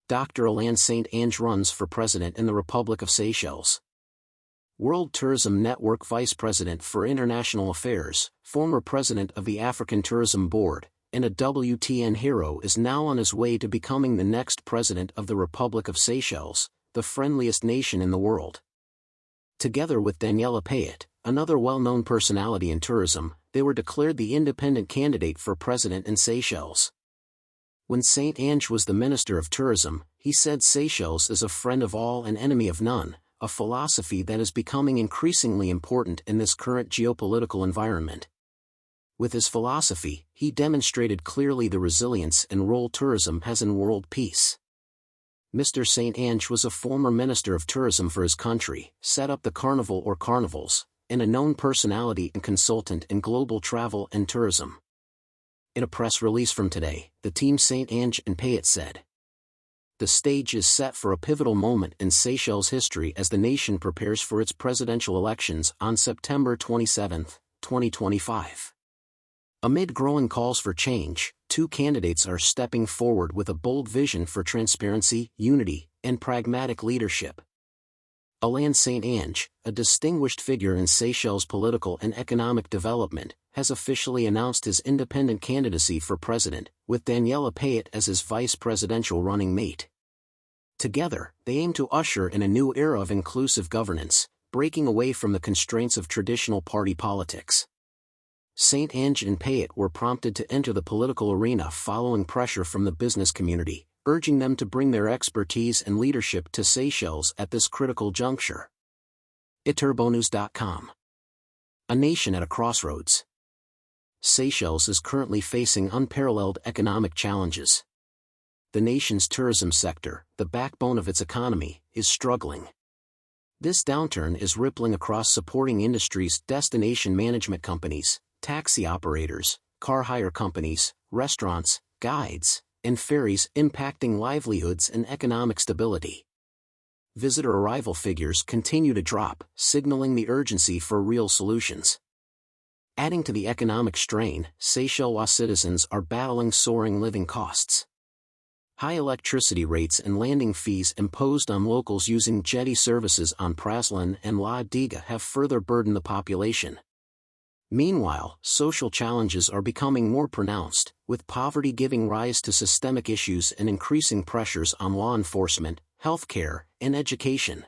Dr. Alain St.Ange runs for president in the Republic of Seychelles. World Tourism Network Vice President for International Affairs, former president of the African Tourism Board, and a WTN hero is now on his way to becoming the next president of the Republic of Seychelles, the friendliest nation in the world. Together with Daniela Payet, another well-known personality in tourism, they were declared the independent candidate for president in Seychelles. When St.Ange was the Minister of Tourism, he said Seychelles is a friend of all and enemy of none, a philosophy that is becoming increasingly important in this current geopolitical environment. With his philosophy, he demonstrated clearly the resilience and role tourism has in world peace. Mr. St.Ange was a former Minister of Tourism for his country, set up the Carnival or Carnivals, and a known personality and consultant in global travel and tourism. In a press release from today, the team St.Ange and Payet said, "The stage is set for a pivotal moment in Seychelles history as the nation prepares for its presidential elections on September 27, 2025. Amid growing calls for change, two candidates are stepping forward with a bold vision for transparency, unity, and pragmatic leadership. Alain St.Ange, a distinguished figure in Seychelles' political and economic development, has officially announced his independent candidacy for president, with Daniela Payet as his vice presidential running mate. Together, they aim to usher in a new era of inclusive governance, breaking away from the constraints of traditional party politics." St.Ange and Payet were prompted to enter the political arena following pressure from the business community, urging them to bring their expertise and leadership to Seychelles at this critical juncture. Eturbonews.com. A nation at a crossroads. Seychelles is currently facing unparalleled economic challenges. The nation's tourism sector, the backbone of its economy, is struggling. This downturn is rippling across supporting industries, destination management companies, taxi operators, car hire companies, restaurants, guides, and ferries, impacting livelihoods and economic stability. Visitor arrival figures continue to drop, signaling the urgency for real solutions. Adding to the economic strain, Seychelles citizens are battling soaring living costs. High electricity rates and landing fees imposed on locals using jetty services on Praslin and La Diga have further burdened the population. Meanwhile, social challenges are becoming more pronounced, with poverty giving rise to systemic issues and increasing pressures on law enforcement, healthcare, and education.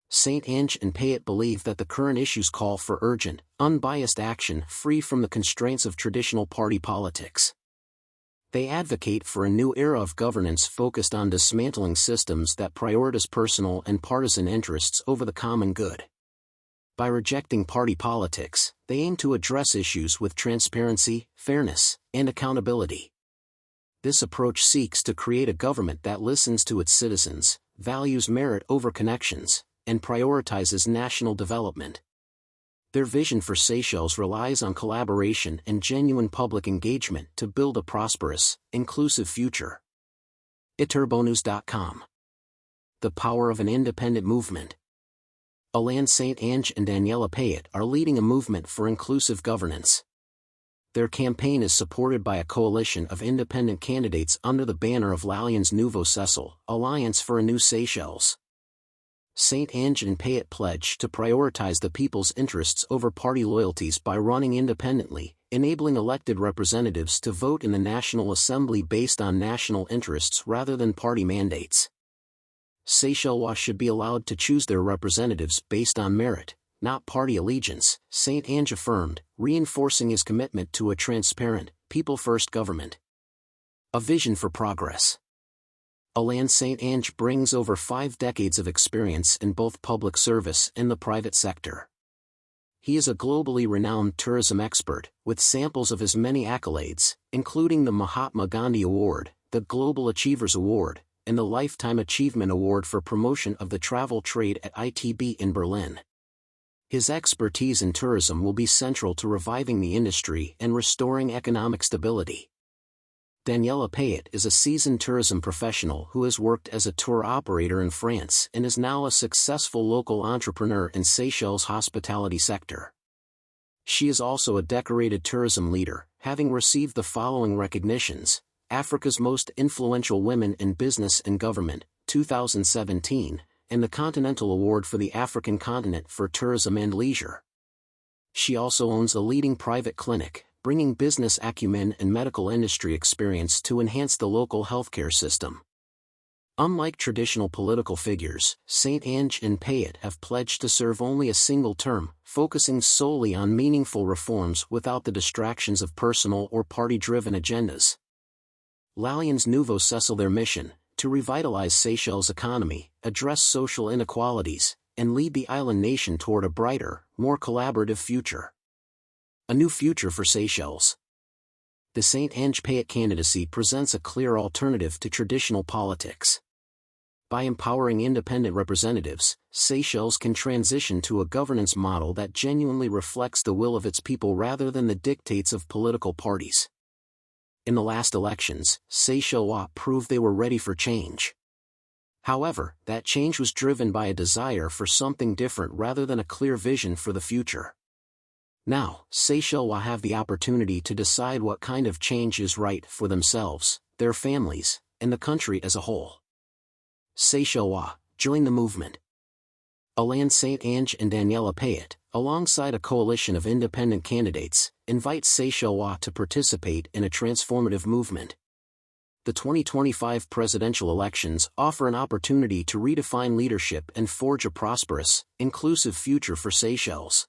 St.Ange and Payet believe that the current issues call for urgent, unbiased action free from the constraints of traditional party politics. They advocate for a new era of governance focused on dismantling systems that prioritize personal and partisan interests over the common good. By rejecting party politics, they aim to address issues with transparency, fairness, and accountability. This approach seeks to create a government that listens to its citizens, values merit over connections, and prioritizes national development. Their vision for Seychelles relies on collaboration and genuine public engagement to build a prosperous, inclusive future. Eturbonews.com. The power of an independent movement. Alain St.Ange and Daniela Payet are leading a movement for inclusive governance. Their campaign is supported by a coalition of independent candidates under the banner of l'Alliance Nouveau Seychelles, Alliance for a New Seychelles. St.Ange and Payet pledge to prioritize the people's interests over party loyalties by running independently, enabling elected representatives to vote in the National Assembly based on national interests rather than party mandates. Seychelles should be allowed to choose their representatives based on merit, not party allegiance, St.Ange affirmed, reinforcing his commitment to a transparent, people-first government. A vision for progress. Alain St.Ange brings over 5 decades of experience in both public service and the private sector. He is a globally renowned tourism expert, with samples of his many accolades, including the Mahatma Gandhi Award, the Global Achievers Award, and the Lifetime Achievement Award for Promotion of the Travel Trade at ITB in Berlin. His expertise in tourism will be central to reviving the industry and restoring economic stability. Daniela Payet is a seasoned tourism professional who has worked as a tour operator in France and is now a successful local entrepreneur in Seychelles' hospitality sector. She is also a decorated tourism leader, having received the following recognitions: Africa's Most Influential Women in Business and Government, 2017, and the Continental Award for the African Continent for Tourism and Leisure. She also owns a leading private clinic, bringing business acumen and medical industry experience to enhance the local healthcare system. Unlike traditional political figures, St.Ange and Payet have pledged to serve only a single term, focusing solely on meaningful reforms without the distractions of personal or party-driven agendas. L'Alliance Nouveau Seychelles, their mission, to revitalize Seychelles' economy, address social inequalities, and lead the island nation toward a brighter, more collaborative future. A new future for Seychelles. The St.Ange-Payet candidacy presents a clear alternative to traditional politics. By empowering independent representatives, Seychelles can transition to a governance model that genuinely reflects the will of its people rather than the dictates of political parties. In the last elections, Seychelles proved they were ready for change. However, that change was driven by a desire for something different rather than a clear vision for the future. Now, Seychelles have the opportunity to decide what kind of change is right for themselves, their families, and the country as a whole. Seychelles, join the movement. Alain St.Ange and Daniela Payet, alongside a coalition of independent candidates, invite Seychelles to participate in a transformative movement. The 2025 presidential elections offer an opportunity to redefine leadership and forge a prosperous, inclusive future for Seychelles.